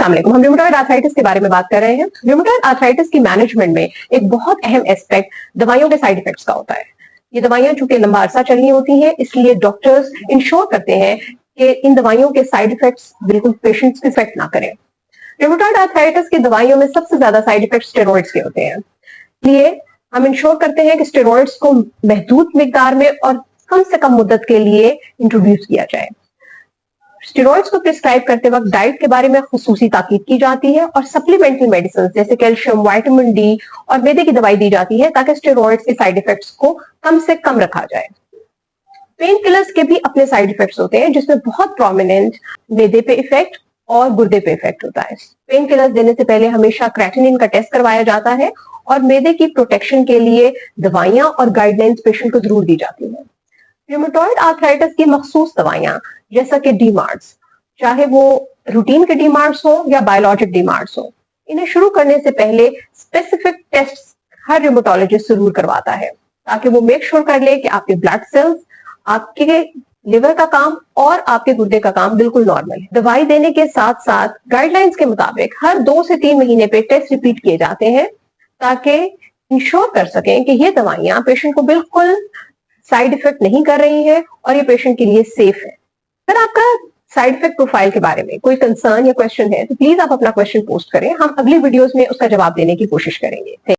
अस्सलाम वालेकुम। हम रूमेटॉइड आर्थराइटिस के बारे में बात कर रहे हैं। रूमेटॉइड आर्थराइटिस की मैनेजमेंट में एक बहुत अहम एस्पेक्ट दवाइयों के साइड इफेक्ट्स का होता है। ये दवाइयां चूंकि लंबा अरसा चलनी होती हैं, इसलिए डॉक्टर्स इंश्योर करते हैं कि इन दवाइयों के साइड इफेक्ट्स बिल्कुल पेशेंट्स को इफेक्ट ना करें। रूमेटॉइड आर्थराइटिस की दवाइयों में सबसे ज्यादा साइड इफेक्ट्स स्टेरॉइड्स के होते हैं, इसलिए हम इंश्योर करते हैं कि स्टेरॉइड्स को महदूद मिकदार में और कम से कम मुद्दत के लिए इंट्रोड्यूस किया जाए। स्टेरॉइड्स को प्रिस्क्राइब करते वक्त डाइट के बारे में खुसूसी ताकीद की जाती है और सप्लीमेंट्री मेडिसिन जैसे कैल्शियम, विटामिन डी और मैदे की दवाई दी जाती है ताकि स्टेरॉइड्स के साइड इफेक्ट्स को कम से कम रखा जाए। पेन किलर्स के भी अपने साइड इफेक्ट्स होते हैं, जिसमें बहुत प्रोमिनेंट मैदे पे इफेक्ट और गुर्दे पे इफेक्ट होता है। पेन किलर्स देने से पहले हमेशा क्रेटिनिन का टेस्ट करवाया जाता है और मैदे की प्रोटेक्शन के लिए दवाइयां और गाइडलाइंस पेशेंट को जरूर दी जाती है। रूमेटॉइड आर्थराइटिस की मखसूस दवाइयां जैसा कि डीमार्ट्स, चाहे वो रूटीन के डीमार्ट्स हो या बायोलॉजिक डीमार्ट्स हो, इन्हें शुरू करने से पहले स्पेसिफिक टेस्ट हर रूमेटोलॉजिस्ट जरूर करवाता है ताकि वो मेक श्योर कर ले कि आपके ब्लड सेल्स, आपके लिवर का काम और आपके गुर्दे का काम बिल्कुल नॉर्मल है। दवाई देने के साथ साथ गाइडलाइंस के मुताबिक हर 2 से 3 महीने पे टेस्ट रिपीट किए जाते हैं ताकि इंश्योर कर सकें कि ये दवाइयां पेशेंट को बिल्कुल साइड इफेक्ट नहीं कर रही है और ये पेशेंट के लिए सेफ है। अगर आपका साइड इफेक्ट प्रोफाइल के बारे में कोई कंसर्न या क्वेश्चन है तो प्लीज आप अपना क्वेश्चन पोस्ट करें, हम अगली वीडियोस में उसका जवाब देने की कोशिश करेंगे।